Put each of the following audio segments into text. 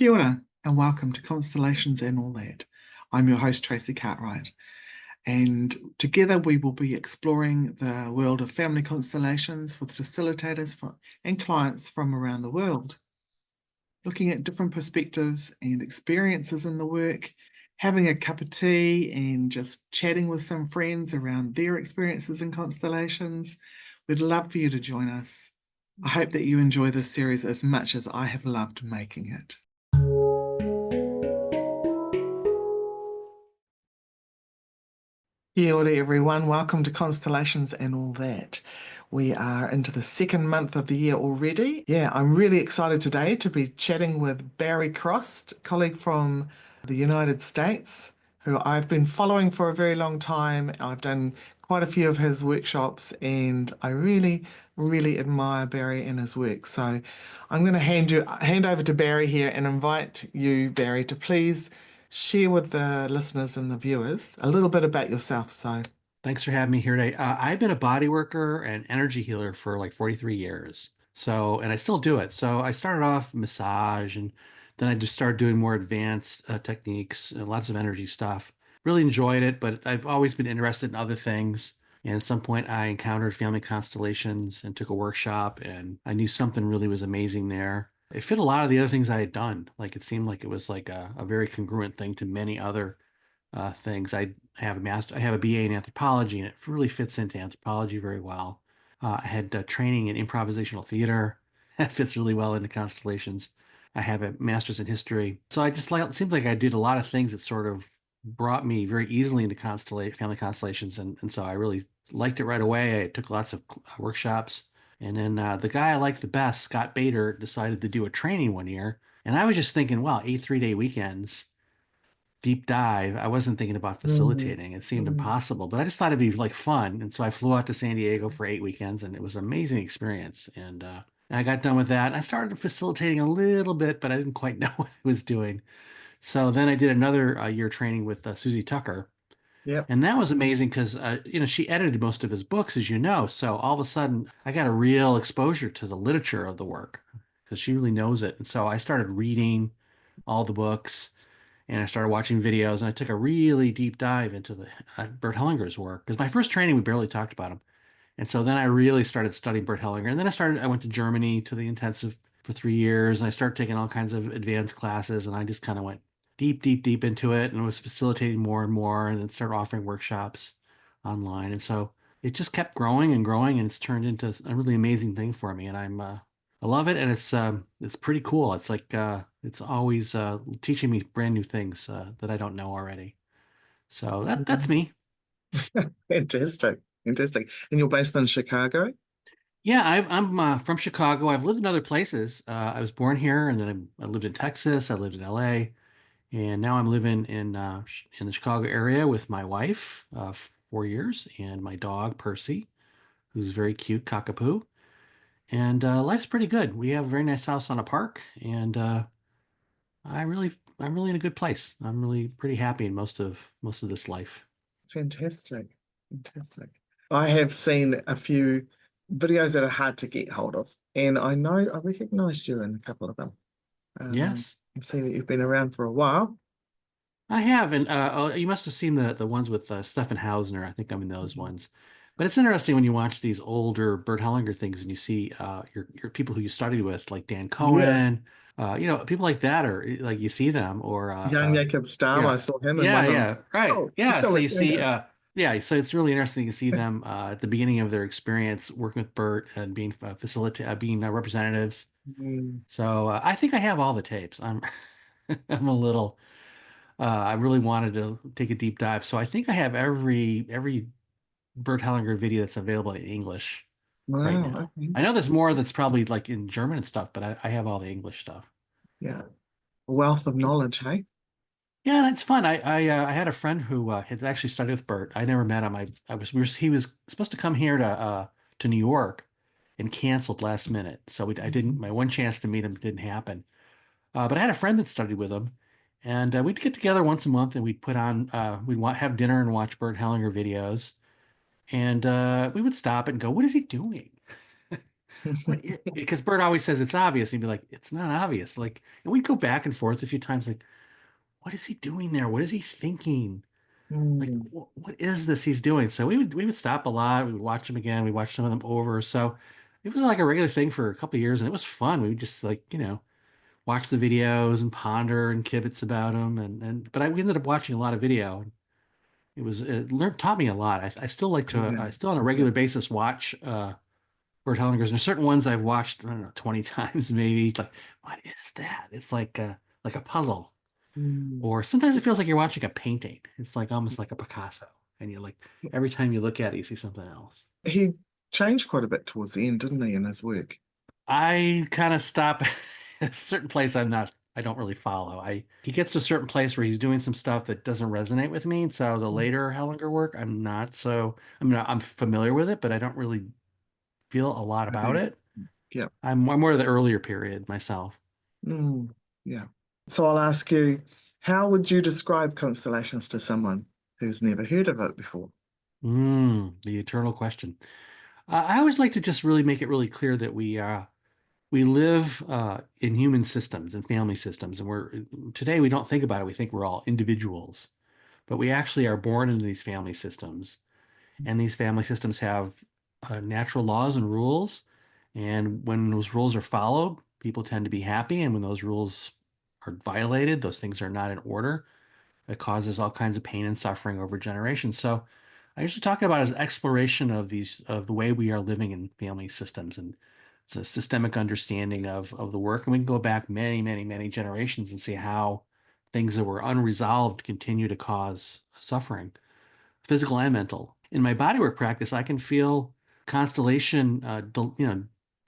Kia ora, and welcome to Constellations and All That. I'm your host, Tracy Cartwright, and together we will be exploring the world of family constellations with facilitators and clients from around the world, looking at different perspectives and experiences in the work, having a cup of tea and just chatting with some friends around their experiences in constellations. We'd love for you to join us. I hope that you enjoy this series as much as I have loved making it. Kia ora everyone, welcome to Constellations and All That. We are into the second month of the year already. Yeah, I'm really excited today to be chatting with Barry Krost, colleague from the United States, who I've been following for a very long time. I've done quite a few of his workshops and I really, really admire Barry and his work. So I'm going to hand over to Barry here and invite you, Barry, to please share with the listeners and the viewers a little bit about yourself. So, Thanks for having me here today. I've been a body worker and energy healer for like 43 years. And I still do it. So I started off massage and then I just started doing more advanced techniques and lots of energy stuff. Really enjoyed it, but I've always been interested in other things. And at some point, I encountered Family Constellations and took a workshop, and I knew something really was amazing there. It fit a lot of the other things I had done. Like it seemed like it was like a very congruent thing to many other things. I have a BA in anthropology, and it really fits into anthropology very well. I had training in improvisational theater. That fits really well into constellations. I have a master's in history. So I just like it seemed like I did a lot of things that sort of brought me very easily into family constellations, and so I really liked it right away. I took lots of workshops, and then the guy I liked the best, Scott Bader, decided to do a training one year, and I was just thinking, wow, 8 3-day weekends deep dive. I wasn't thinking about mm, facilitating. It seemed mm, impossible, but I just thought it'd be like fun. And so I flew out to San Diego for 8 weekends and it was an amazing experience. And I got done with that. I started facilitating a little bit, but I didn't quite know what I was doing. So then I did another year training with Susie Tucker. yep. And that was amazing because, she edited most of his books, as you know. So all of a sudden, I got a real exposure to the literature of the work because she really knows it. And so I started reading all the books and I started watching videos and I took a really deep dive into the Bert Hellinger's work because my first training we barely talked about him, and so then I really started studying Bert Hellinger, and then I went to Germany to the intensive for 3 years, and I started taking all kinds of advanced classes, and I just kind of went deep into it, and was facilitating more and more, and then started offering workshops online, and so it just kept growing and growing, and it's turned into a really amazing thing for me, and I love it, and it's pretty cool. It's like it's always teaching me brand new things that I don't know already. So that's Mm. me. Fantastic. Fantastic. And you're based in Chicago? Yeah, I'm from Chicago. I've lived in other places. I was born here, and then I lived in Texas. I lived in LA, and now I'm living in the Chicago area with my wife, 4 years, and my dog Percy, who's very cute, cockapoo. And life's pretty good. We have a very nice house on a park, and I'm really in a good place. I'm really pretty happy in most of this life. Fantastic. Fantastic. I have seen a few videos that are hard to get hold of, and I know I recognized you in a couple of them. Yes, I see that you've been around for a while. I have, and you must have seen the ones with Stefan Hausner. I think I'm in those ones. But it's interesting when you watch these older Bert Hellinger things and you see your people who you studied with, like Dan Yeah. Cohen, people like that, or like you see them, or Jan Jacob Stam, I saw him in yeah, one of them. yeah, right, Oh, he's yeah. still So with you see, you. yeah, so it's really interesting to see them at the beginning of their experience working with Bert and being representatives. Mm. So I think I have all the tapes. I'm a little. I really wanted to take a deep dive, so I think I have every Bert Hellinger video that's available in English right Wow. now. Okay. I know there's more that's probably like in German and stuff, but I have all the English stuff. Yeah. A wealth of knowledge, hey? Yeah, and it's fun. I had a friend who had actually studied with Bert. I never met him. He was supposed to come here to New York and canceled last minute, so I didn't. My one chance to meet him didn't happen. But I had a friend that studied with him, and we'd get together once a month and have dinner and watch Bert Hellinger videos, and we would stop and go, "What is he doing?" what? Because Bert always says it's obvious. He'd be like, it's not obvious. Like, and we'd go back and forth a few times. Like, what is he doing there? What is he thinking? Like, Mm, what is this he's doing? So we would stop a lot. We would watch them again. We watched some of them over. So it was like a regular thing for a couple of years, and it was fun. We would just like, watch the videos and ponder and kibitz about them. But we ended up watching a lot of video. It taught me a lot. I still like to, yeah. I still on a regular basis watch Bert Hellingers. And there's certain ones I've watched, I don't know, 20 times maybe. Like, what is that? It's like a puzzle. Mm. Or sometimes it feels like you're watching a painting. It's like almost like a Picasso. And you're like, every time you look at it, you see something else. He changed quite a bit towards the end, didn't he, in his work? I kind of stop at a certain place I don't really follow. He gets to a certain place where he's doing some stuff that doesn't resonate with me. So the Mm. later Hellinger work, I mean, I'm familiar with it, but I don't really feel a lot about Maybe. it. Yeah. I'm more of the earlier period myself. Mm, yeah. So I'll ask you, how would you describe constellations to someone who's never heard of it before? The eternal question. I always like to just really make it really clear that we live in human systems and family systems, and today we don't think about it. We think we're all individuals, but we actually are born into these family systems, and these family systems have natural laws and rules. And when those rules are followed, people tend to be happy, and when those rules are violated, those things are not in order. It causes all kinds of pain and suffering over generations. So I usually talk about as exploration of the way we are living in family systems, and it's a systemic understanding of the work. And we can go back many, many, many generations and see how things that were unresolved continue to cause suffering, physical and mental. In my bodywork practice, I can feel constellation,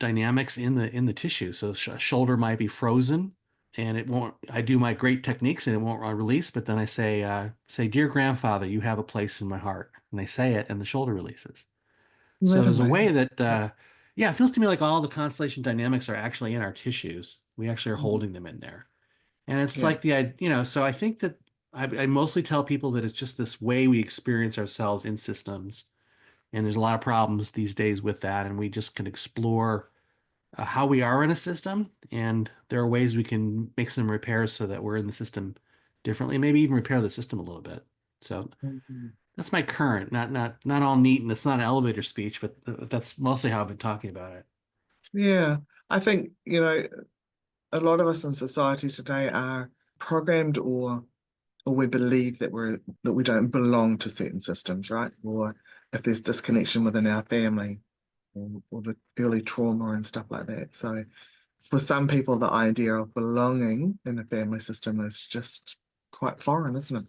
dynamics in the tissue. So a shoulder might be frozen, and it won't. I do my great techniques, and it won't release. But then I say, "Dear grandfather, you have a place in my heart," and they say it, and the shoulder releases. Isn't So that there's a way amazing? that, yeah, it feels to me like all the constellation dynamics are actually in our tissues. We actually are Mm, holding them in there. And it's yeah. like so I think that I mostly tell people that it's just this way we experience ourselves in systems. And there's a lot of problems these days with that. And we just can explore how we are in a system. And there are ways we can make some repairs so that we're in the system differently, maybe even repair the system a little bit. So Mhm. that's my current, not all neat, and it's not an elevator speech, but that's mostly how I've been talking about it. Yeah. I think, a lot of us in society today are programmed or we believe that we don't belong to certain systems, right? Or if there's disconnection within our family or the early trauma and stuff like that. So for some people, the idea of belonging in a family system is just quite foreign, isn't it?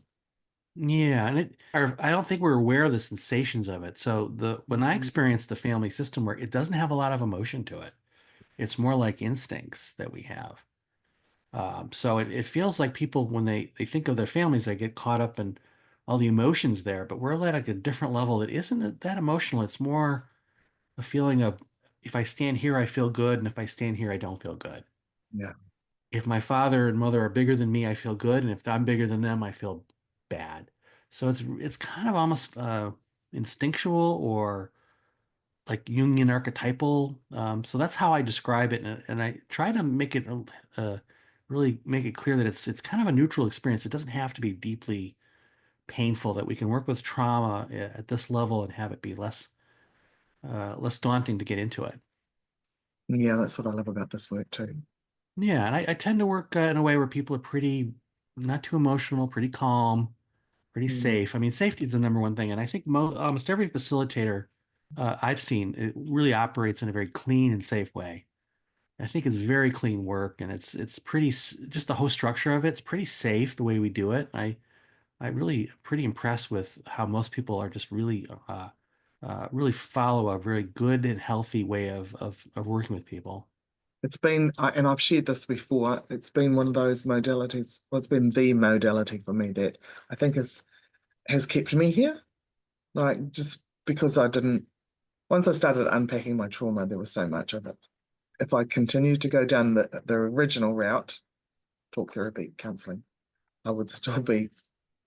Yeah, and I don't think we're aware of the sensations of it. So when I Mhm. experience the family system work, it doesn't have a lot of emotion to it. It's more like instincts that we have. So it feels like people when they think of their families, they get caught up in all the emotions there, but we're at like a different level that isn't that emotional. It's more a feeling of if I stand here, I feel good, and if I stand here, I don't feel good. Yeah. If my father and mother are bigger than me, I feel good, and if I'm bigger than them, I feel bad. So it's kind of almost instinctual or like Jungian archetypal. So that's how I describe it, and I try to make it really make it clear that it's kind of a neutral experience. It doesn't have to be deeply painful. That we can work with trauma at this level and have it be less daunting to get into it. Yeah, that's what I love about this work too. Yeah, and I tend to work in a way where people are pretty not too emotional, pretty calm, pretty Mm. safe. I mean, safety is the number one thing, and I think almost every facilitator I've seen it really operates in a very clean and safe way. I think it's very clean work, and it's pretty just the whole structure of it's pretty safe the way we do it. I really pretty impressed with how most people are just really follow a very good and healthy way of working with people. It's been, and I've shared this before, it's been one of those modalities, well, it's been the modality for me that I think has kept me here. Like just because once I started unpacking my trauma, there was so much of it. If I continued to go down the original route, talk therapy, counseling, I would still be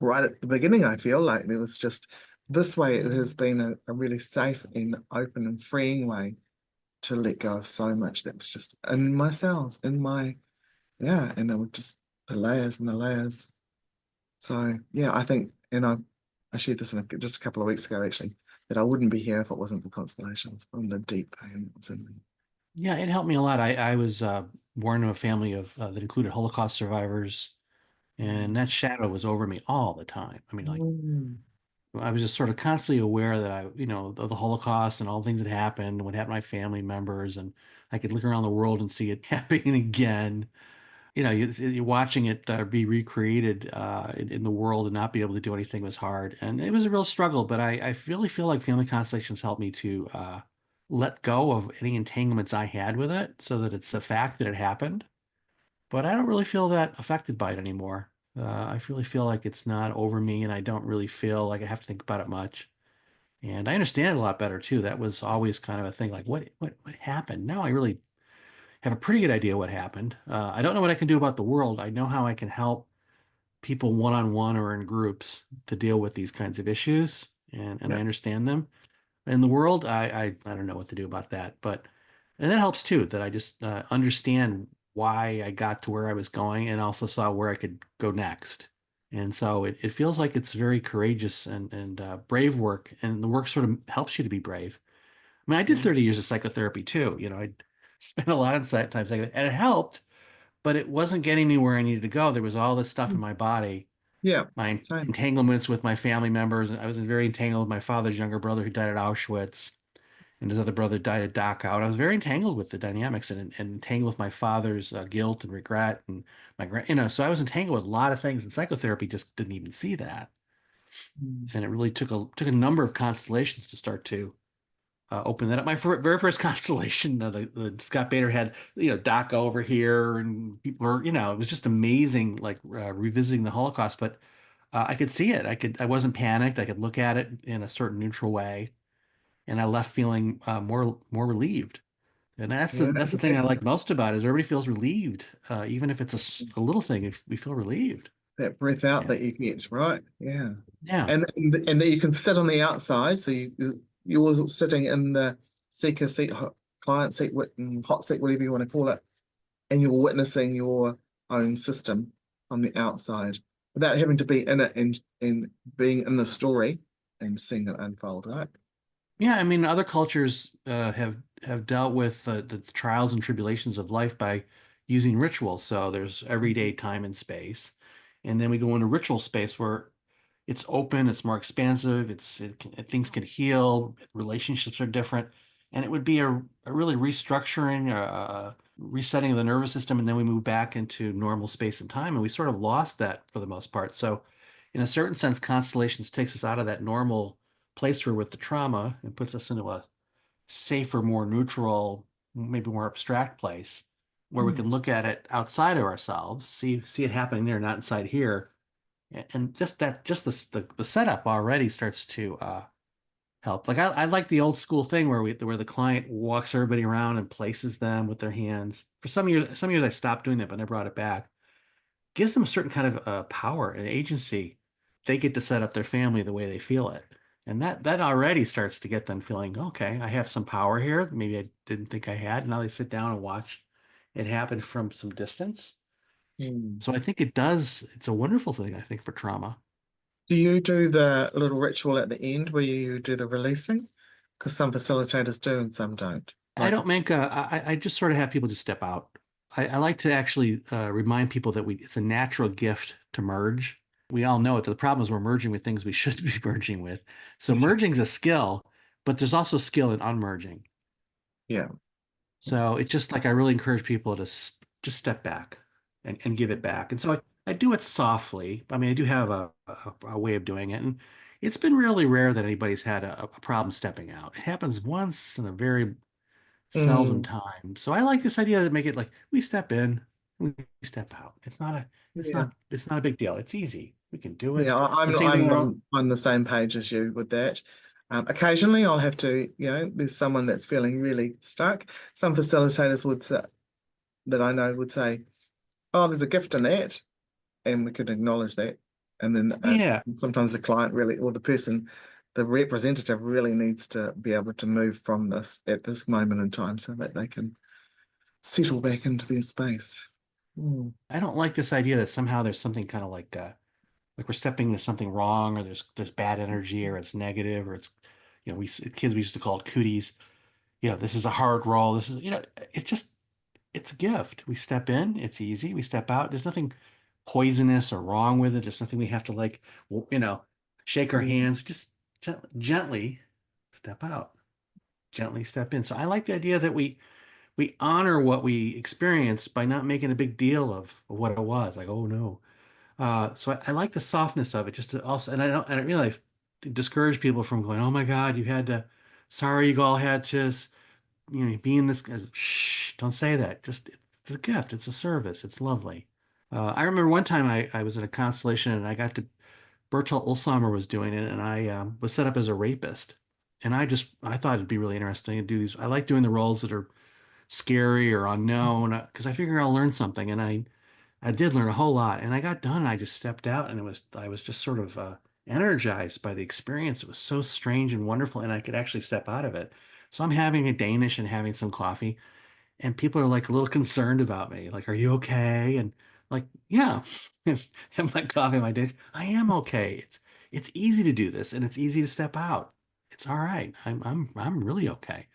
right at the beginning. I feel like there was just this way, it has been a really safe and open and freeing way to let go of so much that was just in my cells, in my, yeah, and it would just the layers and the layers. So yeah, I think, and I shared this just a couple of weeks ago actually, that I wouldn't be here if it wasn't for constellations from the deep pain that was in me. Yeah, it helped me a lot. I was born to a family of that included Holocaust survivors, and that shadow was over me all the time. I mean, like Mm. I was just sort of constantly aware that the Holocaust and all the things that happened, what happened to my family members, and I could look around the world and see it happening again. You're watching it be recreated in the world and not be able to do anything was hard. And it was a real struggle, but I really feel like Family Constellations helped me to let go of any entanglements I had with it so that it's a fact that it happened. But I don't really feel that affected by it anymore. I really feel like it's not over me, and I don't really feel like I have to think about it much. And I understand it a lot better too. That was always kind of a thing, like what happened? Now I really have a pretty good idea what happened. I don't know what I can do about the world. I know how I can help people one-on-one or in groups to deal with these kinds of issues, and I Yeah. understand them. In the world, I don't know what to do about that, but and that helps too, that I just understand why I got to where I was going and also saw where I could go next. And so it feels like it's very courageous and brave work, and the work sort of helps you to be brave. I mean, I did Mm. 30 years of psychotherapy too. I spent a lot of time psychotherapy, and it helped, but it wasn't getting me where I needed to go. There was all this stuff in my body, Yeah. my Same. entanglements with my family members. I was very entangled with my father's younger brother who died at Auschwitz, and his other brother died at Dachau. And I was very entangled with the dynamics and entangled with my father's guilt and regret and so I was entangled with a lot of things, and psychotherapy just didn't even see that. Mm. And it really took a number of constellations to start to open that up. My very first constellation, the Scott Bader had, DACA over here, and people were, it was just amazing, like revisiting the Holocaust. But I could see it. I wasn't panicked. I could look at it in a certain neutral way, and I left feeling more relieved. And Yeah. that's the thing I like most about it is everybody feels relieved, even if it's a little thing. If we feel relieved, That breath out yeah, that you get, right? Yeah. yeah, And that you can sit on the outside, so you're sitting in the seeker seat, client seat, hot seat, whatever you want to call it, and you're witnessing your own system on the outside without having to be in it and being in the story and seeing it unfold, right? yeah. I mean, other cultures have dealt with the trials and tribulations of life by using ritual. So there's everyday time and space, and then we go into ritual space where it's open, it's more expansive, things can heal, relationships are different, and it would be a really restructuring, resetting of the nervous system, and then we move back into normal space and time, and we sort of lost that for the most part. So, in a certain sense, Constellations takes us out of that normal place we're with the trauma and puts us into a safer, more neutral, maybe more abstract place where we Hmm. can look at it outside of ourselves, see it happening there, not inside here, and just the setup already starts to help. Like I like the old school thing where the client walks everybody around and places them with their hands. For some years I stopped doing that, but I brought it back. Gives them a certain kind of power and agency. They get to set up their family the way they feel it, and that already starts to get them feeling, okay, I have some power here. Maybe I didn't think I had. Now they sit down and watch it happen from some distance. Hmm. So I think it does. It's a wonderful thing, I think, for trauma. Do you do the little ritual at the end where you do the releasing? Because some facilitators do and some don't. I Like, don't make I just sort of have people just step out. I like to actually remind people that it's a natural gift to merge. We all know it. The problem is we're merging with things we should be merging with. So yeah, merging is a skill, but there's also skill in unmerging. yeah, So it's just like I really encourage people to just step back and give it back. And so I do it softly. I mean, I do have a way of doing it. And it's been really rare that anybody's had a problem stepping out. It happens once in a very seldom mm, time. So I like this idea to make it like we step in, we step out. yeah, It's not a big deal. It's easy. We can do yeah. it. I'm The same thing on the same page as you with that. Occasionally, I'll have to, there's someone that's feeling really stuck. Some facilitators would say that I know would say, "Oh, there's a gift in that," and we could acknowledge that. And then yeah. sometimes the client really, or the person the representative really needs to be able to move from this at this moment in time so that they can settle back into their space. Mm. I don't like this idea that somehow there's something kind of like we're stepping into something wrong, or there's bad energy, or it's negative, or it's, we kids we used to call it cooties. This is a hard role. This is, it's a gift. We step in, it's easy. We step out. There's nothing poisonous or wrong with it. There's nothing we have to like, shake our Mm. hands. Just gently step out, gently step in. So I like the idea that we honor what we experience by not making a big deal of what it was. Like, oh no. So I like the softness of it. Just to also, and I don't really discourage people from going, oh my God, you had to. Sorry, you all had to be in this. Shh, don't say that. Just it's a gift. It's a service. It's lovely. I remember one time I was in a constellation and I got to Bertolt Ulsheimer was doing it, and I was set up as a rapist. And I thought it'd be really interesting to do these. I like doing the roles that are scary or unknown because I figure I'll learn something, and I did learn a whole lot. And I got done, and I just stepped out, and I was just sort of energized by the experience. It was so strange and wonderful, and I could actually step out of it. So I'm having a Danish and having some coffee, and people are like a little concerned about me, like, "Are you okay?" And like, yeah, have my coffee, my Danish. I am okay. It's easy to do this, and it's easy to step out. It's all right. I'm really okay.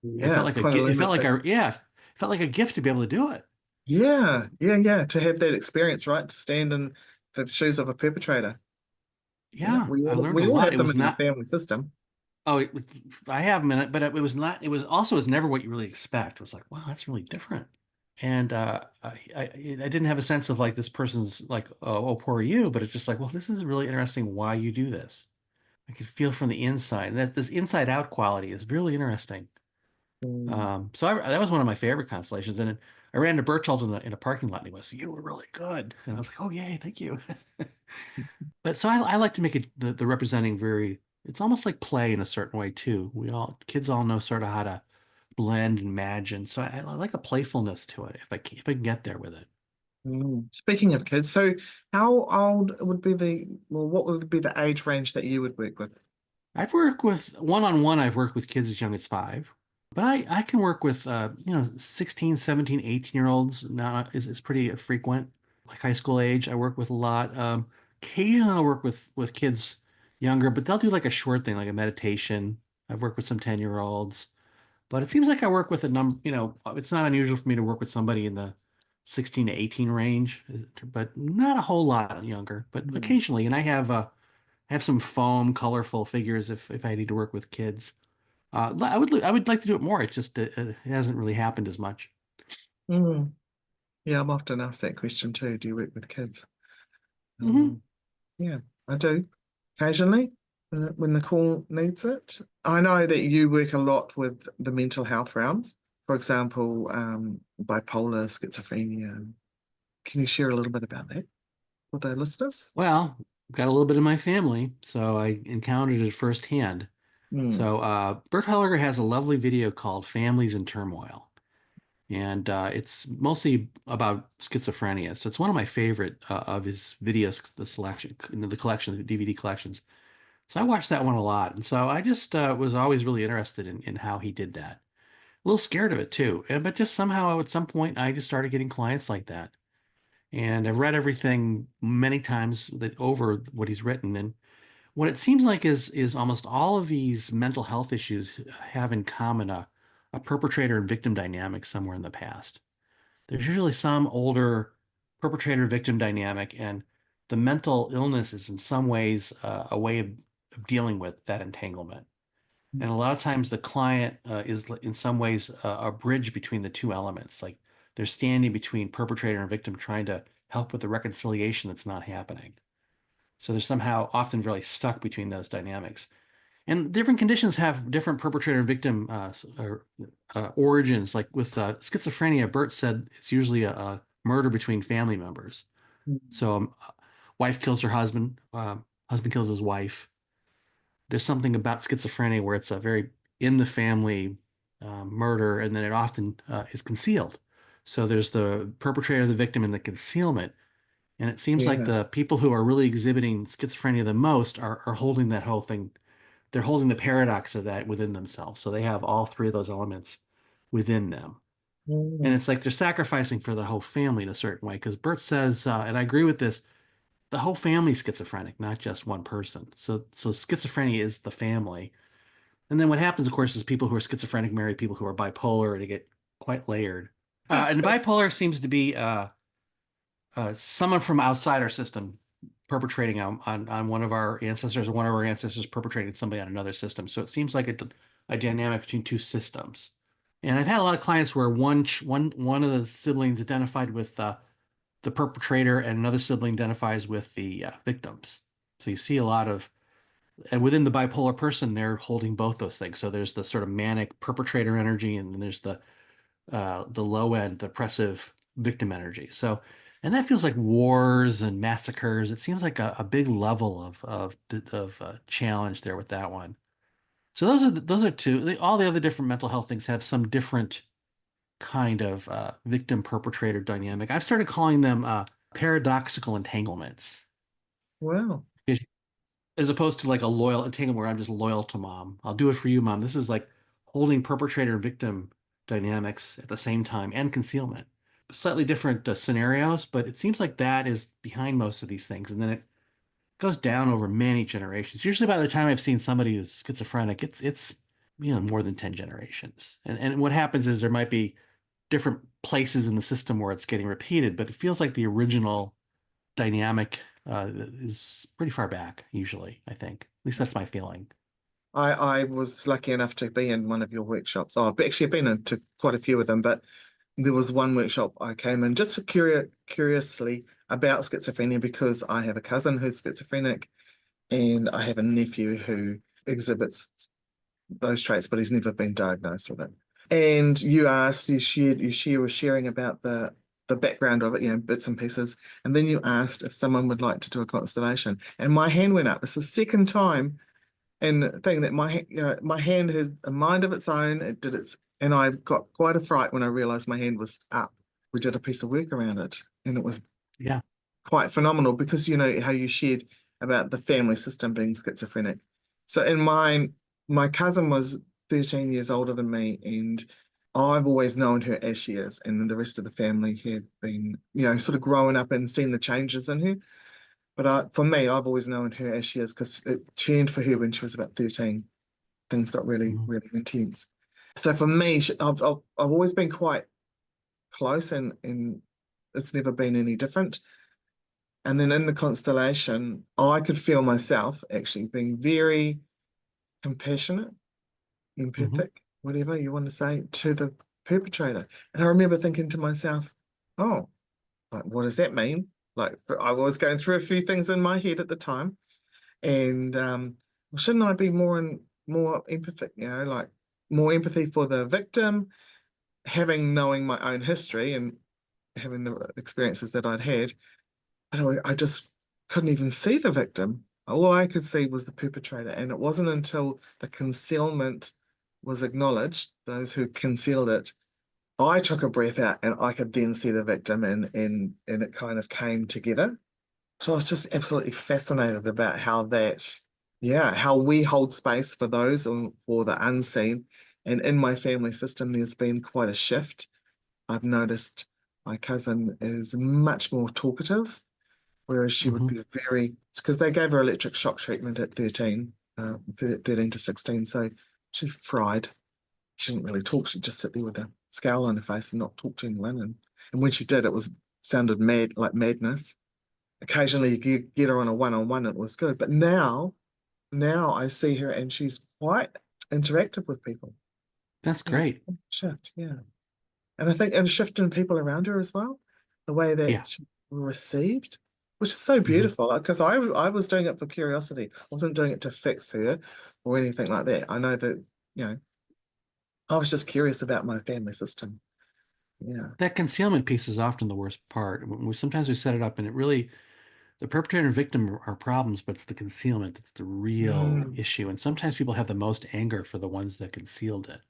It Yeah, felt it's like quite a it limit. felt like it felt like a gift to be able to do it. Yeah, yeah, yeah. To have that experience, right? To stand in the shoes of a perpetrator. Yeah, Yeah, I learned a we all lot. have It them was in our not. family system. Oh, I have a minute, but it was not. It was also was never what you really expect. It was like, wow, that's really different. And I didn't have a sense of like this person's like, oh, poor you, but it's just like, well, this is really interesting. Why you do this? I could feel from the inside that this inside out quality is really interesting. Mm. So that was one of my favorite constellations. And I ran to Berchtold in a parking lot, and he was, you were really good. And I was like, oh, yay, thank you. But so I like to make it the representing very, it's almost like play in a certain way too. Kids all know sort of how to blend and imagine. So I like a playfulness to it if I can get there with it. Mm. Speaking of kids, so how old would be what would be the age range that you would work with? I've worked with one-on-one, I've worked with kids as young as 5. But I can work with 16, 17, 18 year olds now is pretty frequent. Like high school age, I work with a lot. Occasionally I'll work with kids younger, but they'll do like a short thing, like a meditation. I've worked with some 10-year olds. But it seems like I work with a number, it's not unusual for me to work with somebody in the 16 to 18 range, but not a whole lot younger, but Mm. occasionally. And I have some foam, colorful figures if I need to work with kids. I would like to do it more. It's just it hasn't really happened as much. Mm. Yeah, I'm often asked that question too. Do you work with kids? Hmm. Um, yeah, I do occasionally when the call needs it. I know that you work a lot with the mental health realms. For example, bipolar, schizophrenia. Can you share a little bit about that with the listeners? Well, got a little bit in my family, so I encountered it firsthand. Mm. So Bert Hellinger has a lovely video called "Families in Turmoil." And it's mostly about schizophrenia. So it's one of my favorite of his videos, the selection, the collection, the DVD collections. So I watched that one a lot, and so I just was always really interested in how he did that. A little scared of it too, but just somehow at some point I just started getting clients like that. And I've read everything many times that over what he's written, and what it seems like is almost all of these mental health issues have in common a perpetrator and victim dynamic somewhere in the past. There's usually some older perpetrator victim dynamic, and the mental illness is in some ways a way of dealing with that entanglement. And a lot of times the client is in some ways a bridge between the two elements. Like they're standing between perpetrator and victim trying to help with the reconciliation that's not happening. So they're somehow often really stuck between those dynamics. And different conditions have different perpetrator and victim origins. Like with schizophrenia, Bert said it's usually a murder between family members. So wife kills her husband, husband kills his wife. There's something about schizophrenia where it's a very in the family murder, and then it often is concealed. So there's the perpetrator, the victim, and the concealment. And it seems like Yeah. the people who are really exhibiting schizophrenia the most are holding that whole thing they're holding the paradox of that within themselves. So they have all three of those elements within them. And Mm. it's like they're sacrificing for the whole family in a certain way. Because Bert says, and I agree with this, the whole family's schizophrenic, not just one person. So schizophrenia is the family. And then what happens, of course, is people who are schizophrenic marry people who are bipolar, and they get quite layered. And bipolar seems to be someone from outside our system perpetrating on one of our ancestors, or one of our ancestors perpetrating somebody on another system. So it seems like a dynamic between two systems. And I've had a lot of clients where one of the siblings identified with the perpetrator, and another sibling identifies with the victims. So you see a lot of, and within the bipolar person, they're holding both those things. So there's the sort of manic perpetrator energy, and then there's the low end depressive victim energy. So, and that feels like wars and massacres. It seems like a big level of challenge there with that one. So those are two. All the other different mental health things have some different kind of victim perpetrator dynamic. I've started calling them paradoxical entanglements, Wow. as opposed to like a loyal entanglement where I'm just loyal to mom. I'll do it for you, mom. This is like holding perpetrator victim dynamics at the same time, and concealment. Slightly different scenarios, but it seems like that is behind most of these things. And then it goes down over many generations. Usually by the time I've seen somebody who's schizophrenic, it's more than 10 generations. And what happens is there might be different places in the system where it's getting repeated, but it feels like the original dynamic is pretty far back, usually, I think. At least that's my feeling. I was lucky enough to be in one of your workshops. Oh, I've actually been into quite a few of them, but there was one workshop I came in just for curiously about schizophrenia because I have a cousin who's schizophrenic and I have a nephew who exhibits those traits, but he's never been diagnosed with it. And you were sharing about the background of it, bits and pieces. And then you asked if someone would like to do a constellation. And my hand went up. It's the second time and thing that my hand has a mind of its own. It did its, and I got quite a fright when I realized my hand was up. We did a piece of work around it, and it was Yeah. quite phenomenal because you know how you shared about the family system being schizophrenic. So in mine, my cousin was 13 years older than me, and I've always known her as she is, and the rest of the family had been, sort of growing up and seen the changes in her. But for me, I've always known her as she is because it turned for her when she was about 13. Things got really, Mhm. really intense. So for me, I've always been quite close, and it's never been any different. And then in the constellation, I could feel myself actually being very compassionate, Mhm. empathic, whatever you want to say, to the perpetrator. And I remember thinking to myself, oh, like, what does that mean? Like, I was going through a few things in my head at the time. And well, shouldn't I be more empathic, like more empathy for the victim, knowing my own history and having the experiences that I'd had. And I just couldn't even see the victim. All I could see was the perpetrator. And it wasn't until the concealment was acknowledged, those who concealed it, I took a breath out and I could then see the victim and it kind of came together. So I was just absolutely fascinated about how we hold space for those and for the unseen. And in my family system, there's been quite a shift. I've noticed my cousin is much more talkative, whereas she would Mhm. be because they gave her electric shock treatment at 13, 13 to 16. So she's fried. She didn't really talk. She'd just sit there with a scowl on her face and not talk to anyone. And when she did, sounded mad, like madness. Occasionally you get her on a one-on-one, it was good. But now I see her and she's quite interactive with people. That's Yeah. great. Shift, yeah. And I think and a shift in people around her as well, the way Yeah. that she received, which is so Mhm. beautiful. Because I was doing it for curiosity. I wasn't doing it to fix her or anything like that. I know that, you know, I was just curious about my family system. Yeah. That concealment piece is often the worst part. Sometimes we set it up, and it really, the perpetrator and victim are problems, but it's the concealment that's the real Mm. issue. And sometimes people have the most anger for the ones that concealed it.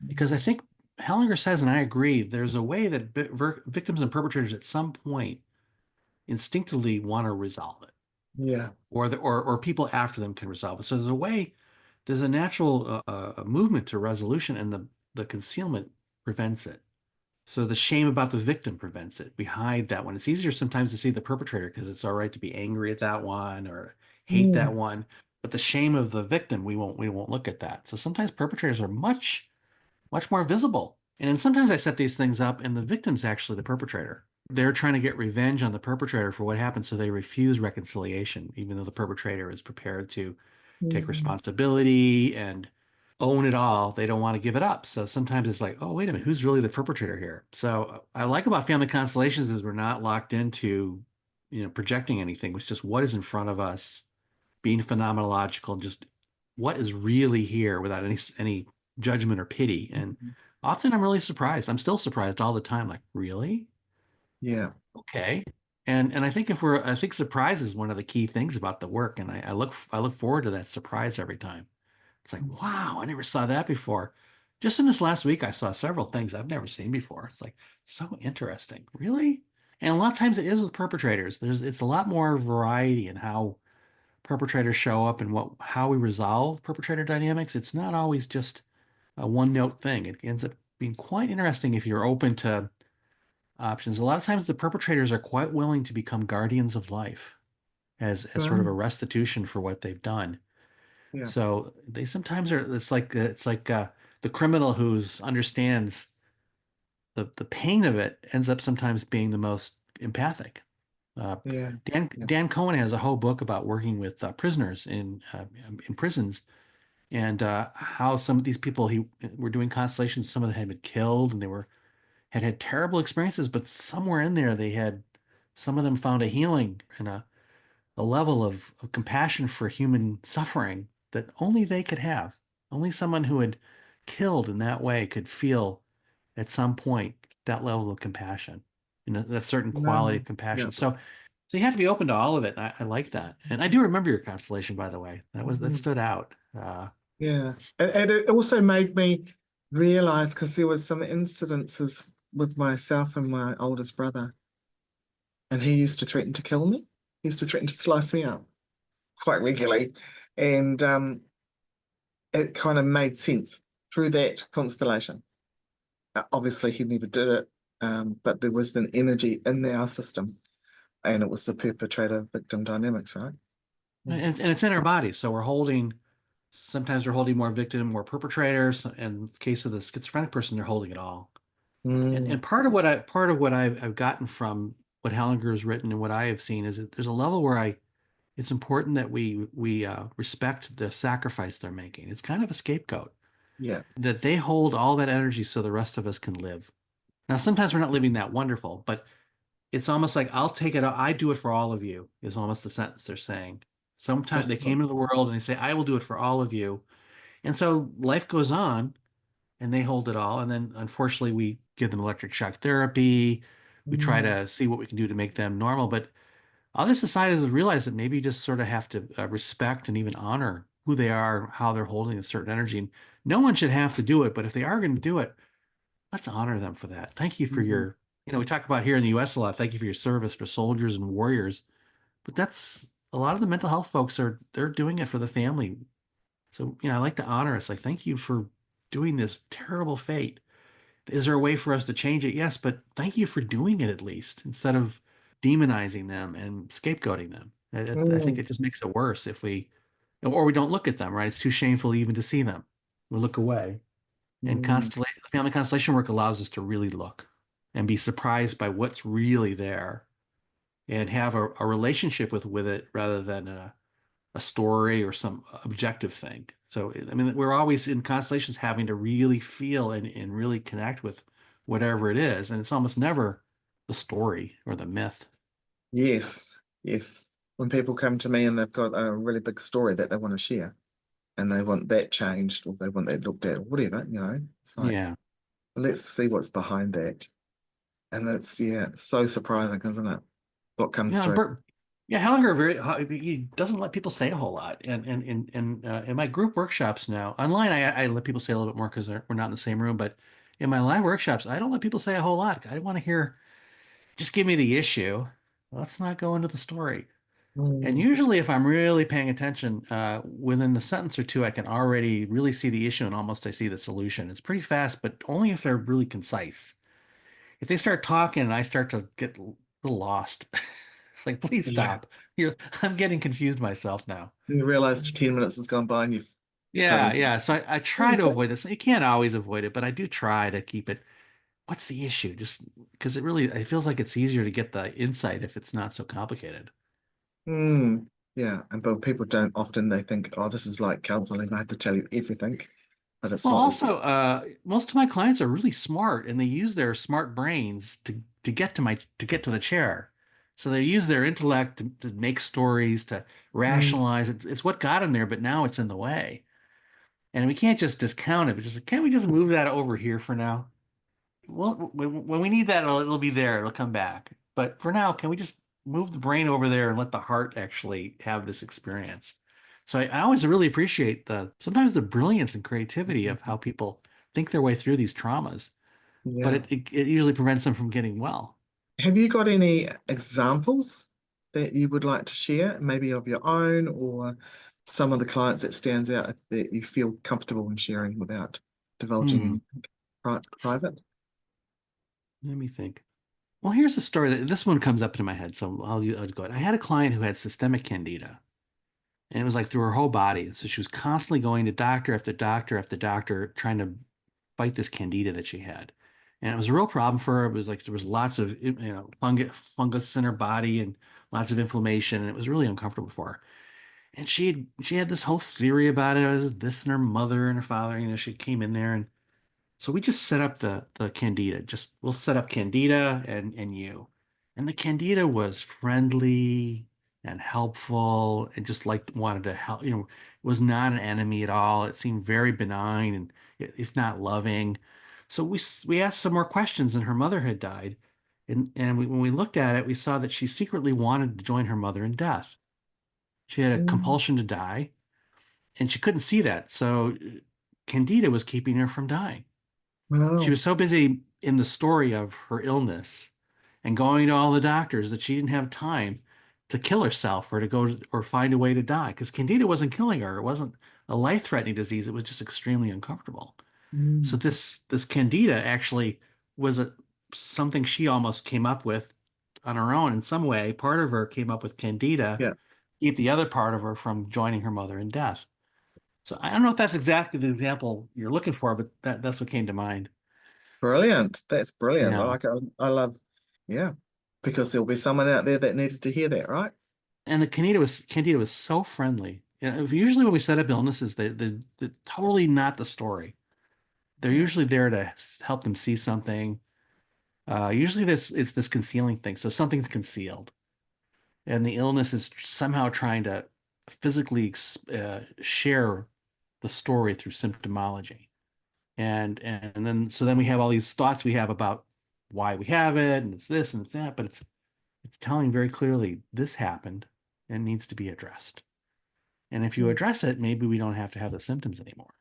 Because I think Hellinger says, and I agree, there's a way that victims and perpetrators at some point instinctively want to resolve it, Yeah. or people after them can resolve it. So there's a way there's a natural movement to resolution, and the concealment prevents it. So the shame about the victim prevents it. We hide that one. It's easier sometimes to see the perpetrator because it's all right to be angry at that one or hate that Mm. one. But the shame of the victim, we won't look at that. So sometimes perpetrators are much more visible. And then sometimes I set these things up and the victim's actually the perpetrator. They're trying to get revenge on the perpetrator for what happened, so they refuse reconciliation, even though the perpetrator is prepared to take Mm. responsibility and own it all. They don't want to give it up. So sometimes it's like, oh, wait a minute, who's really the perpetrator here? So I like about family constellations is we're not locked into, projecting anything. It's just what is in front of us, being phenomenological, and just what is really here without any judgment or pity. And often I'm really surprised. I'm still surprised all the time. Like, really? Yeah. Okay. And I think surprise is one of the key things about the work. And I look forward to that surprise every time. It's like, wow, I never saw that before. Just in this last week, I saw several things I've never seen before. It's like so interesting. Really? And a lot of times it is with perpetrators. It's a lot more variety in how perpetrators show up and how we resolve perpetrator dynamics. It's not always just a one note thing. It ends up being quite interesting if you're open to options. A lot of times the perpetrators are quite willing to become guardians of life as sort of a Um, restitution for what they've done. yeah. So they sometimes are. It's like the criminal who's understands the pain of it ends up sometimes being the most empathic. Uh, Yeah. Yeah. Dan Cohen has a whole book about working with prisoners in prisons, and how some of these people he were doing constellations. Some of them had been killed, and they had terrible experiences. But somewhere in there, some of them found a healing and a level of compassion for human suffering that only they could have. Only someone who had killed in that way could feel at some point that level of compassion and that certain quality No. of compassion. Yeah. So you have to be open to all of it. And I like that. And I do remember your constellation, by the way. That Mhm. stood out. Yeah. And it also made me realize because there was some incidences with myself and my oldest brother, and he used to threaten to kill me. He used to threaten to slice me up quite regularly. And it kind of made sense through that constellation. Obviously, he never did it, but there was an energy in our system, and it was the perpetrator-victim dynamics, right? Mm. And it's in our bodies. So sometimes we're holding more victim, more perpetrators. In the case of the schizophrenic person, they're holding it all. And Mm. part of what I've gotten from what Hellinger has written and what I have seen is that there's a level where it's important that we respect the sacrifice they're making. It's kind of a scapegoat Yeah. that they hold all that energy so the rest of us can live. Now, sometimes we're not living that wonderful, but it's almost like I'll take it. I do it for all of you is almost the sentence they're saying. Sometimes That's they came into the world and they say, I will do it for all of you. And so life goes on and they hold it all. And then unfortunately, we give them electric shock therapy. We try mm. to see what we can do to make them normal. But other societies have realized that maybe you just sort of have to respect and even honor who they are, how they're holding a certain energy. And no one should have to do it. But if they are going to do it, let's honor them for that. Thank you for Mm. we talk about here in the US a lot. Thank you for your service for soldiers and warriors. But that's a lot of the mental health folks they're doing it for the family. So, I like to honor us. Like, thank you for doing this terrible fate. Is there a way for us to change it? Yes, but thank you for doing it at least instead of demonizing them and scapegoating them. I think Mm. it just makes it worse if or we don't look at them, right? It's too shameful even to see them. We look away. And Mm. family constellation work allows us to really look and be surprised by what's really there and have a relationship with it rather than a story or some objective thing. So, I mean, we're always in constellations having to really feel and really connect with whatever it is. And it's almost never the story or the myth. Yes. Yes. When people come to me and they've got a really big story that they want to share and they want that changed or they want that looked at or whatever, it's like, Yeah. let's see what's behind that. And that's, yeah, so surprising, isn't it? What comes Yeah. through. Yeah. Hellinger he doesn't let people say a whole lot. And in my group workshops now, online, I let people say a little bit more because we're not in the same room. But in my live workshops, I don't let people say a whole lot. I want to hear, just give me the issue. Let's not go into the story. And Mm, usually, if I'm really paying attention, within a sentence or two, I can already really see the issue and almost I see the solution. It's pretty fast, but only if they're really concise. If they start talking and I start to get a little lost, it's like, please yeah. stop. I'm getting confused myself now. You realize 10 minutes has gone by and you've Yeah, totally. yeah. So I try to avoid this. You can't always avoid it, but I do try to keep it. What's the issue? Just because it feels like it's easier to get the insight if it's not so complicated. Mm, yeah. And but people don't often, they think, oh, this is like counseling. I have to tell you everything, but it's Well, not. also, most of my clients are really smart and they use their smart brains to get to get to the chair. So they use their intellect to make stories, to Mm, rationalize. It's what got them there, but now it's in the way. And we can't just discount it, but just like, can't we just move that over here for now? Well, when we need that, it'll be there. It'll come back. But for now, can we just move the brain over there and let the heart actually have this experience? So I always really appreciate sometimes the brilliance and creativity of how people think their way through these traumas, but yeah. it usually prevents them from getting well. Have you got any examples that you would like to share, maybe of your own or some of the clients that stands out that you feel comfortable in sharing without divulging Hmm. any private? Let me think. Well, here's a story that this one comes up into my head, so I'll go ahead. I had a client who had systemic candida. And it was like through her whole body. So she was constantly going to doctor after doctor after doctor, trying to fight this candida that she had. And it was a real problem for her. It was like there was lots of fungus in her body and lots of inflammation, and it was really uncomfortable for her. And she had this whole theory about it. It was this and her mother and her father. She came in there, and so we just set up the Candida. Just we'll set up Candida and you. And the Candida was friendly and helpful and just like wanted to help, was not an enemy at all. It seemed very benign and if not loving. So we asked some more questions and her mother had died. And when we looked at it, we saw that she secretly wanted to join her mother in death. She had a Mm, compulsion to die and she couldn't see that. So Candida was keeping her from dying. She wow. was so busy in the story of her illness and going to all the doctors that she didn't have time to kill herself or to or find a way to die because Candida wasn't killing her. It wasn't a life-threatening disease. It was just extremely uncomfortable. So Mm, this Candida actually was something she almost came up with on her own in some way. Part of her came up with Candida, yeah, keep the other part of her from joining her mother in death. So I don't know if that's exactly the example you're looking for, but that's what came to mind. brilliant. That's brilliant. I Yeah. like it. I love, yeah, because there'll be someone out there that needed to hear that, right? And the Candida was so friendly. Usually when we set up illnesses, they're totally not the story. They're Yeah. usually there to help them see something. Usually it's this concealing thing. So something's concealed, and the illness is somehow trying to physically share the story through symptomology. And then so then we have all these thoughts we have about why we have it, and it's this and it's that, but it's telling very clearly this happened and needs to be addressed. And if you Mm, address it, maybe we don't have to have the symptoms anymore.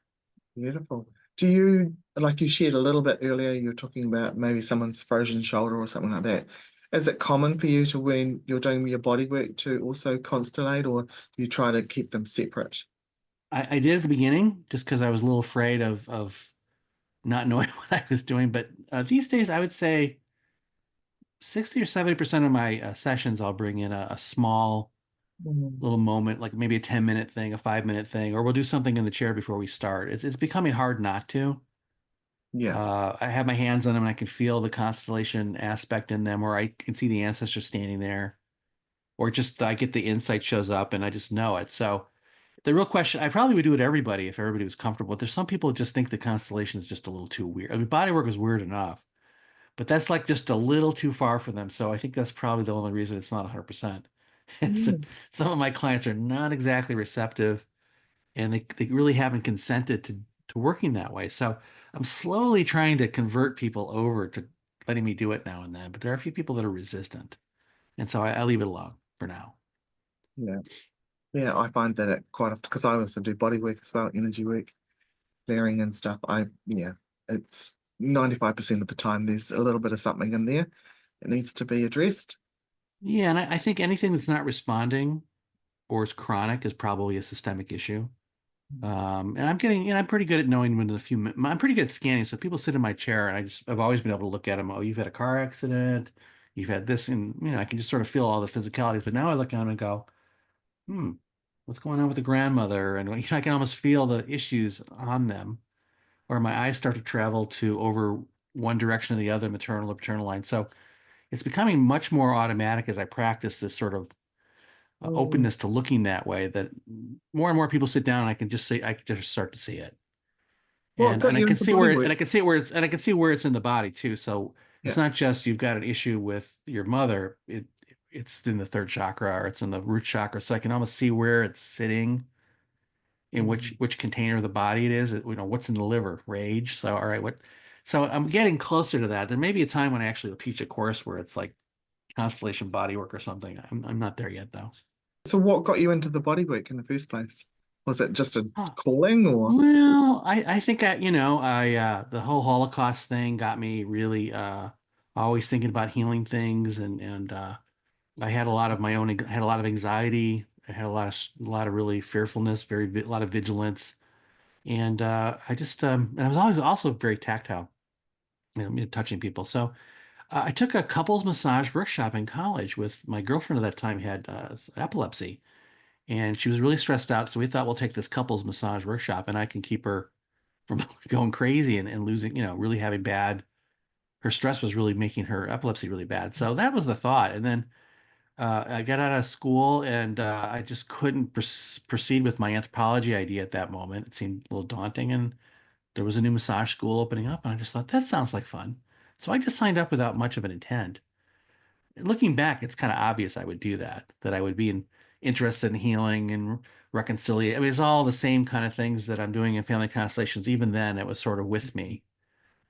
beautiful. Do you, like you shared a little bit earlier, you were talking about maybe someone's frozen shoulder or something like that. Is it common for you to, when you're doing your body work, to also constellate, or do you try to keep them separate? I did at the beginning just because I was a little afraid of not knowing what I was doing. But these days, I would say 60 or 70% of my sessions, I'll bring in a small Mm, little moment, like maybe a 10-minute thing, a 5-minute thing, or we'll do something in the chair before we start. It's becoming hard not to. yeah. I have my hands on them and I can feel the constellation aspect in them, or I can see the ancestor standing there, or just I get the insight shows up and I just know it. So the real question, I probably would do it to everybody if everybody was comfortable. But there's some people who just think the constellation is just a little too weird. I mean, bodywork is weird enough, but that's like just a little too far for them. So I think that's probably the only reason it's not 100%. And so Mm, some of my clients are not exactly receptive and they really haven't consented to working that way. So I'm slowly trying to convert people over to letting me do it now and then. But there are a few people that are resistant. And so I leave it alone for now. yeah. Yeah, I find that it quite often, because I also do body work as well, energy work, clearing and stuff. Yeah, it's 95% of the time there's a little bit of something in there that needs to be addressed. Yeah, and I think anything that's not responding or is chronic is probably a systemic issue. And I'm getting, I'm pretty good at knowing when in a few minutes, I'm pretty good at scanning. So people sit in my chair and I've always been able to look at them. Oh, you've had a car accident. You've had this. And, I can just sort of feel all the physicalities. But now I look at them and go, hmm, what's going on with the grandmother? And, I can almost feel the issues on them, or my eyes start to travel to over one direction or the other, maternal or paternal line. So it's becoming much more automatic as I practice this sort of Mm. openness to looking that way, that more and more people sit down and I can just start to see it. What got And I you can into see where and bodywork? I can see where it's in the body too. So it's Yeah. not just you've got an issue with your mother. It's in the third chakra or it's in the root chakra. So I can almost see where it's sitting, in Mm. which container of the body it is. What's in the liver, rage. So all right, what so I'm getting closer to that. There may be a time when I actually will teach a course where it's like constellation bodywork or something. I'm not there yet though. So what got you into the bodywork in the first place? Was it just a Huh. calling or? Well, I think the whole Holocaust thing got me really always thinking about healing things, and I had a lot of my own had a lot of anxiety. I had a lot of really fearfulness, a lot of vigilance, and and I was always also very tactile, touching people. So I took a couples massage workshop in college with my girlfriend at that time had epilepsy, and she was really stressed out. So we thought we'll take this couples massage workshop, and I can keep her from going crazy and losing, really having bad. Her stress was really making her epilepsy really bad. So that was the thought. And then I got out of school and I just couldn't proceed with my anthropology idea at that moment. It seemed a little daunting. And there was a new massage school opening up. And I just thought, that sounds like fun. So I just signed up without much of an intent. Looking back, it's kind of obvious I would do that, that I would be interested in healing and reconciliation. I mean, it's all the same kind of things that I'm doing in family constellations. Even then, it was sort of with me.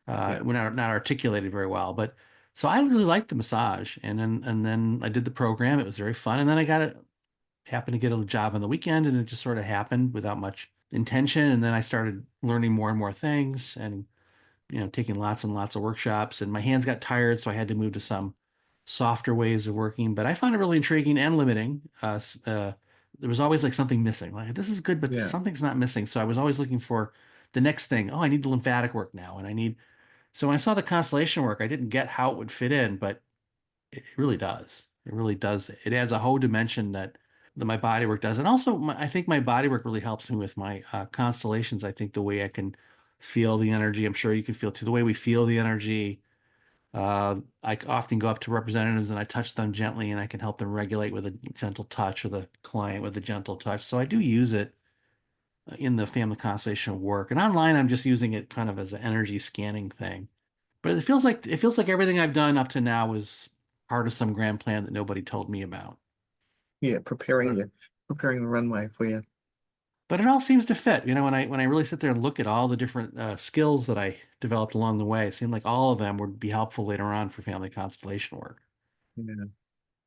Yeah. We're not articulated very well, but so I really liked the massage, and then I did the program. It was very fun, and then happened to get a job on the weekend, and it just sort of happened without much intention. And then I started learning more and more things, and taking lots and lots of workshops. And my hands got tired, so I had to move to some softer ways of working. But I found it really intriguing and limiting. There was always like something missing. Like this is good, but Yeah. something's not missing. So I was always looking for the next thing. Oh, I need the lymphatic work now, and I need so when I saw the constellation work, I didn't get how it would fit in, but it really does. It really does. It adds a whole dimension that my body work does. And also, I think my body work really helps me with my constellations. I think the way I can feel the energy, I'm sure you can feel too, the way we feel the energy. I often go up to representatives and I touch them gently and I can help them regulate with a gentle touch or the client with a gentle touch. So I do use it in the family constellation work. And online, I'm just using it kind of as an energy scanning thing. But it feels like everything I've done up to now was part of some grand plan that nobody told me about. Yeah. But Preparing the runway for you. but it all seems to fit. When I really sit there and look at all the different skills that I developed along the way, it seemed like all of them would be helpful later on for family constellation work. Yeah.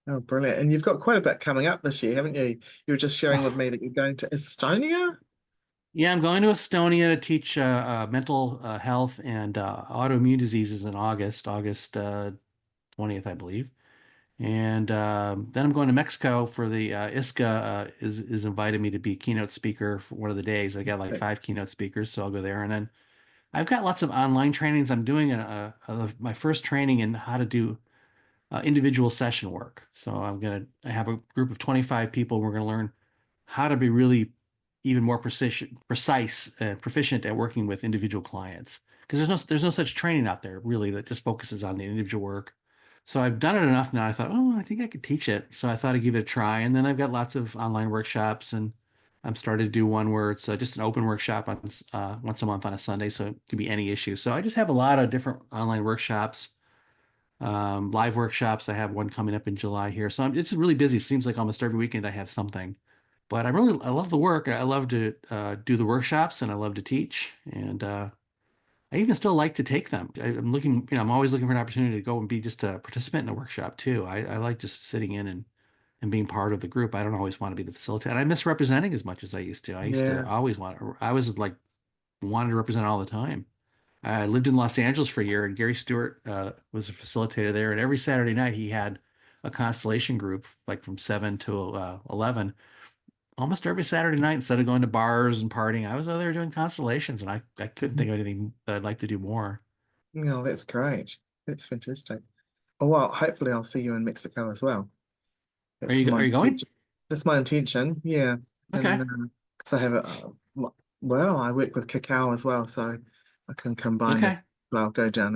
Oh, brilliant. And you've got quite a bit coming up this year, haven't you? You were just sharing with Oh, me that you're going to Estonia. yeah, I'm going to Estonia to teach mental health and autoimmune diseases in August 20th, I believe. And then I'm going to Mexico for the ISCA is invited me to be keynote speaker for one of the days. I got like five keynote speakers, so I'll go there. And then I've got lots of online trainings. I'm doing my first training in how to do individual session work. So I have a group of 25 people. We're gonna learn how to be really even more precise and proficient at working with individual clients. Because there's no such training out there really that just focuses on the individual work. So I've done it enough now. I thought, oh, I think I could teach it. So I thought I'd give it a try. And then I've got lots of online workshops, and I'm starting to do one where it's just an open workshop on once a month on a Sunday, so it could be any issue. So I just have a lot of different online workshops, live workshops. I have one coming up in July here. So it's really busy. It seems like almost every weekend I have something. But I love the work. I love to do the workshops and I love to teach. And I even still like to take them. I'm looking, I'm always looking for an opportunity to go and be just a participant in a workshop too. I like just sitting in and being part of the group. I don't always want to be the facilitator. And I miss representing as much as I used to. I used to Yeah. always I was like wanted to represent all the time. I lived in Los Angeles for a year, and Gary Stewart was a facilitator there. And every Saturday night, he had a constellation group, like from 7 to 11, almost every Saturday night. Instead of going to bars and partying, I was over there doing constellations, and I couldn't think of anything that I'd like to do more. No, that's great. That's fantastic. Oh, well, hopefully I'll see you in Mexico as well. That's my Are you going? intention. That's my intention. Yeah. And Okay. because I have a, well, I work with cacao as well, so I can combine that. Okay. Well, go down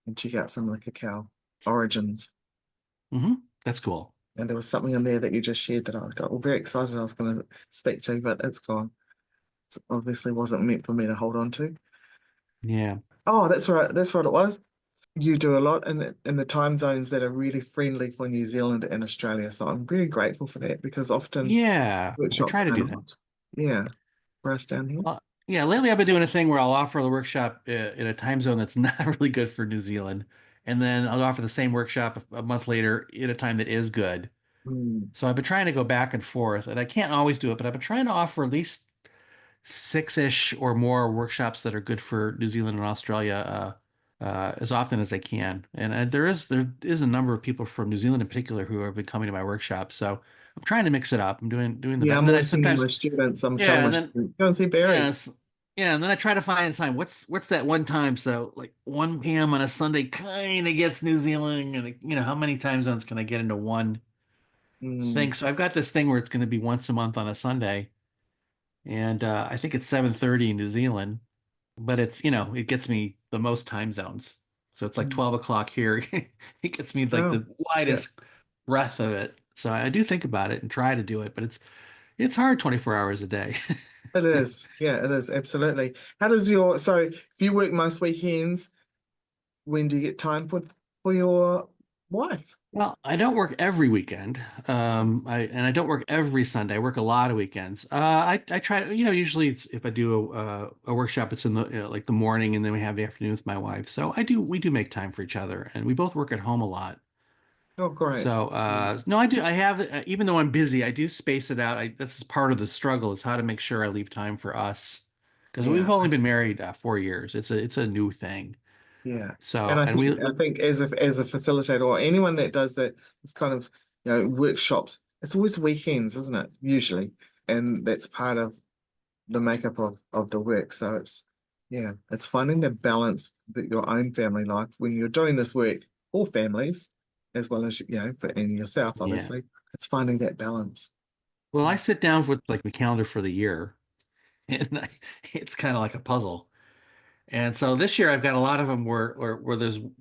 and check out some of the cacao origins. That's cool. And there was something in there that you just shared that I got very excited I was going to speak to, but it's gone. It obviously wasn't meant for me to hold on to. Yeah. Oh, that's right. That's what it was. You do a lot in the time zones that are really friendly for New Zealand and Australia. So I'm very grateful for that because often Yeah. I workshops try to are do that. not. Yeah, for us down here. Yeah, lately I've been doing a thing where I'll offer the workshop in a time zone that's not really good for New Zealand, and then I'll offer the same workshop a month later in a time that is good. Mm, So I've been trying to go back and forth, and I can't always do it, but I've been trying to offer at least six-ish or more workshops that are good for New Zealand and Australia as often as I can. And there is a number of people from New Zealand in particular who have been coming to my workshops. So I'm trying to mix it up. I'm doing the yeah, best. I'm And then I always seeing sometimes my students. I'm telling yeah, my and then students, go and see Barry. yes. Yeah, and then I try to find time. What's that one time? So like 1 p.m. on a Sunday kind of gets New Zealand, and how many time zones can I get into one Mm, thing? So I've got this thing where it's going to be once a month on a Sunday, and I think it's 7:30 in New Zealand, but it gets me the most time zones. So it's like mm. 12 o'clock here. It gets me like Oh, the yeah, widest breadth of it. So I do think about it and try to do it, but it's hard 24 hours a day. it is. Yeah, it is. Absolutely. How does so if you work most weekends, when do you get time for your wife? Well, I don't work every weekend. I don't work every Sunday. I work a lot of weekends. I try to, usually if I do a workshop, it's in the like the morning, and then we have the afternoon with my wife. So we do make time for each other, and we both work at home a lot. Oh, great. So no, I do. I have even though I'm busy, I do space it out. That's part of the struggle is how to make sure I leave time for us because we've Yeah. only been married 4 years. It's a new thing. Yeah. And So I and we think as a facilitator or anyone that does that, it's kind of, workshops, it's always weekends, isn't it? Usually. And that's part of the makeup of the work. So it's finding the balance that your own family life when you're doing this work for families, as well as for and yourself, yeah. obviously. It's finding that balance. Well, I sit down with like the calendar for the year. And it's kind of like a puzzle. And so this year I've got a lot of them where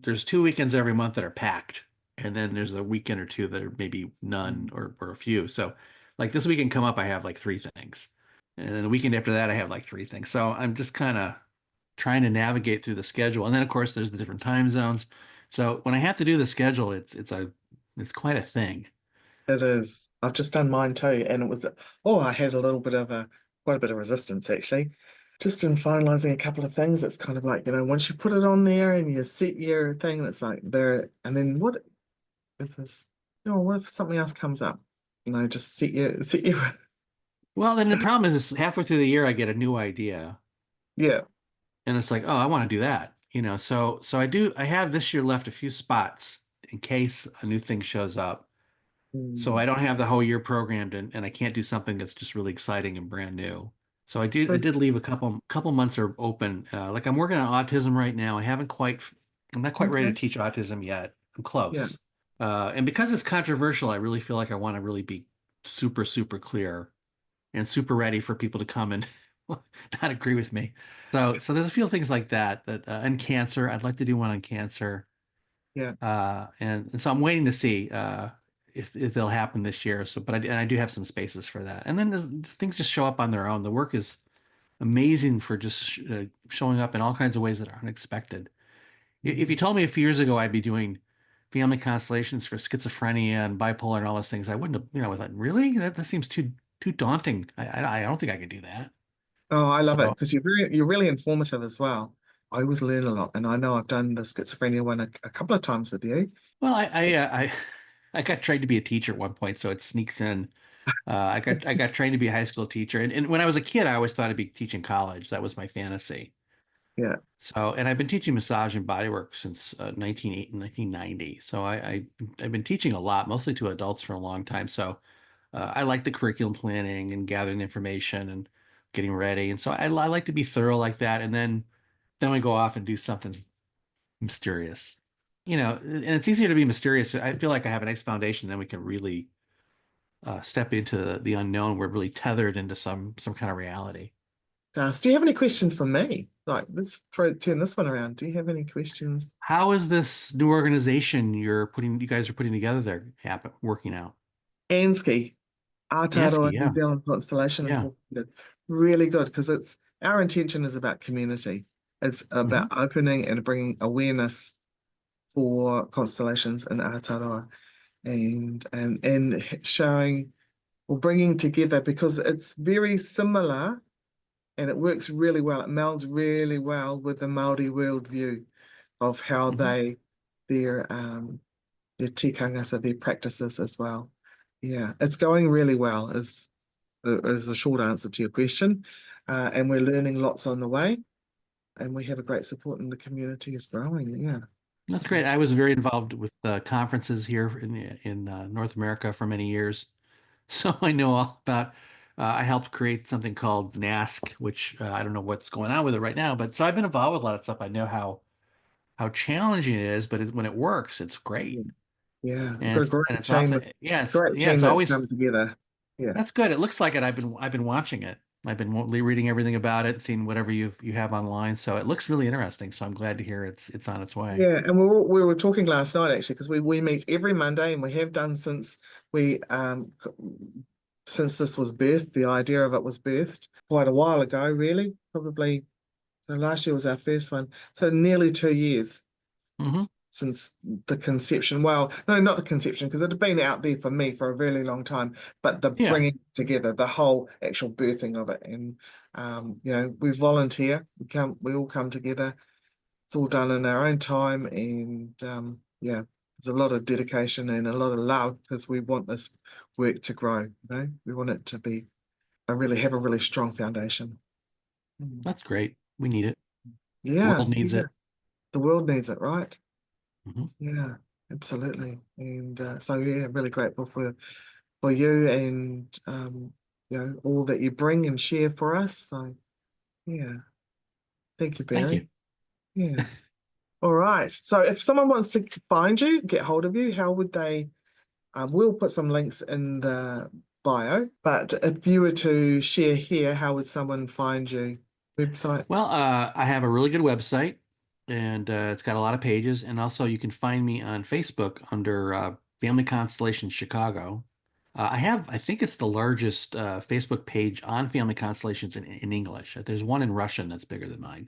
there's 2 weekends every month that are packed, and then there's a weekend or two that are maybe none Mm. or a few. So like this weekend come up, I have like three things, and then the weekend after that I have like three things. So I'm just kind of trying to navigate through the schedule, and then of course there's the different time zones. So when I have to do the schedule, it's quite a thing. It is. I've just done mine too, and I had a little bit of quite a bit of resistance actually. Just in finalizing a couple of things, it's kind of like, once you put it on there and you set your thing, it's like there, and then what is this? What if something else comes up? Just set your, Well, then the problem is halfway through the year I get a new idea. yeah. And it's like, oh, I want to do that, So I have this year left a few spots in case a new thing shows up. So I Mm. don't have the whole year programmed, and I can't do something that's just really exciting and brand new. So I There's- did leave a couple months are open. Like I'm working on autism right now. I'm not quite ready to Okay. teach autism yet. I'm Yeah. close. And because it's controversial, I really feel like I want to really be super, super clear and super ready for people to come and not agree with me. So there's a few things like that and cancer. I'd like to do one on cancer. Yeah. And so I'm waiting to see if they'll happen this year. And I do have some spaces for that. And then things just show up on their own. The work is amazing for just showing up in all kinds of ways that are unexpected. If you Mm. told me a few years ago I'd be doing family constellations for schizophrenia and bipolar and all those things, I wouldn't have, I was like, really? That seems too daunting. I don't think I could do that. Oh, I love it So, because you're really informative as well. I always learn a lot, and I know I've done the schizophrenia one a couple of times with you. well, I got trained to be a teacher at one point, so it sneaks in. I got trained to be a high school teacher, and when I was a kid, I always thought I'd be teaching college. That was my fantasy. Yeah. So, and I've been teaching massage and bodywork since 1990. So I've been teaching a lot, mostly to adults for a long time. So I like the curriculum planning and gathering information and getting ready. And so I like to be thorough like that. And then we go off and do something mysterious. And it's easier to be mysterious. I feel like I have a nice foundation, then we can really step into the unknown. We're really tethered into some kind of reality. Do you have any questions for me? Like, let's turn this one around. Do you have any questions? How is this new organization you guys are putting together there working out? Ansky, Ansky, Aotearoa New yeah. Zealand Constellation Yeah. Incorporated. Really good because it's our intention is about community. It's about Hmm. opening and bringing awareness for constellations in Aotearoa and showing or bringing together because it's very similar and it works really well. It melds really well with the Māori worldview of how Hmm. their their tikanga, so their practices as well. Yeah, it's going really well is the short answer to your question. And we're learning lots on the way, and we have a great support, and the community is growing. Yeah. That's So, great. I was very involved with conferences here in North America for many years. So I know all about, I helped create something called NASC, which I don't know what's going on with it right now, but so I've been involved with a lot of stuff. I know how challenging it is, but when it works, it's yeah, great. yeah, we've And got a it's and great it's team, often yeah, great team it's that's always come together. Yeah. that's good. It looks like it. I've been watching it. I've been reading everything about it, seeing whatever you have online. So it looks really interesting. So I'm glad to hear it's on its way. Yeah, and we were talking last night actually because we meet every Monday and we have done we since this was birthed. The idea of it was birthed quite a while ago, really. Probably so last year was our first one. So nearly 2 years Hmm. since the conception. Well, no, not the conception because it had been out there for me for a really long time, but the Yeah, bringing together, the whole actual birthing of it, and we volunteer. We all come together. It's all done in our own time, and yeah, there's a lot of dedication and a lot of love because we want this work to grow. We want it to be really have a really strong foundation. Mm. that's great. We need it. Yeah, World needs yeah, it. the world needs it, right? Hmm. Yeah, absolutely. And so yeah, really grateful for you and all that you bring and share for us. So yeah, thank you, Thank you. Barry. Yeah. All right. So if someone wants to find you, get hold of you, how would they? We'll put some links in the bio, but if you were to share here, how would someone find you? Website? Well, I have a really good website, and it's got a lot of pages. And also, you can find me on Facebook under Family Constellations Chicago. I think it's the largest Facebook page on Family Constellations in English. There's one in Russian that's bigger than mine,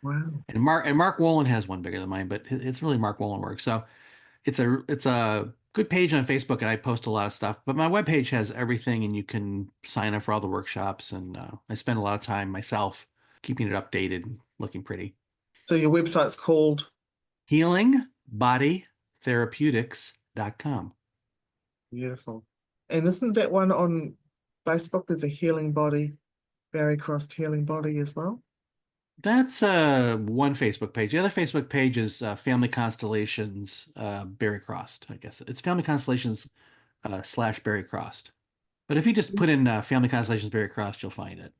Wow. and Mark Wolin has one bigger than mine, but it's really Mark Wolin work. So it's a good page on Facebook, and I post a lot of stuff. But my webpage has everything, and you can sign up for all the workshops. And I spend a lot of time myself keeping it updated, and looking pretty. So your website's called HealingBodyTherapeutics.com. beautiful. And isn't that one on Facebook? There's a healing body, Barry Krost healing body as well. That's one Facebook page. The other Facebook page is Family Constellations Barry Krost, I guess. It's Family Constellations / Barry Krost. But if you just put in Family Constellations Barry Krost, you'll find it.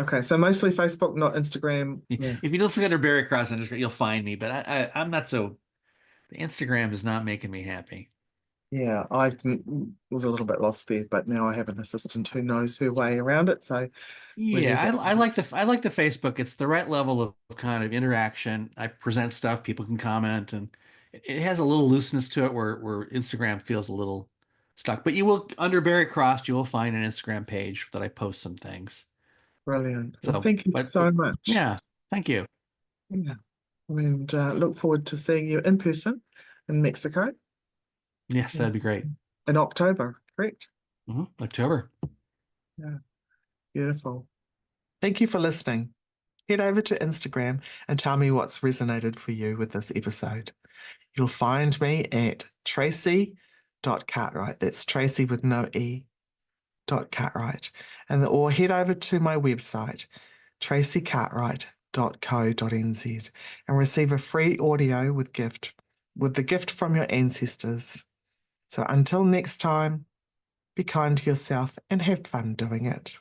Okay, so mostly Facebook, not Instagram. Yeah. If you just look under Barry Cross on Instagram, you'll find me. But I'm not so. The Instagram is not making me happy. Yeah, was a little bit lost there, but now I have an assistant who knows her way around it. So Yeah, whenever, I like the Facebook. It's the right level of kind of interaction. I present stuff, people can comment, and it has a little looseness to it where Instagram feels a little stuck. But you will under Barry Cross, you will find an Instagram page that I post some things. brilliant. Well, So, thank you so but much. yeah, thank you. Yeah. And look forward to seeing you in person in Mexico Yes, yeah. that'd be great. in October, correct? October. Yeah, beautiful. Thank you for listening. Head over to Instagram and tell me what's resonated for you with this episode. You'll find me at tracy.cartwright. That's Tracy with no E, .cartwright. Or head over to my website, tracycartwright.com. and receive a free audio with the gift from your ancestors. So until next time, be kind to yourself and have fun doing it.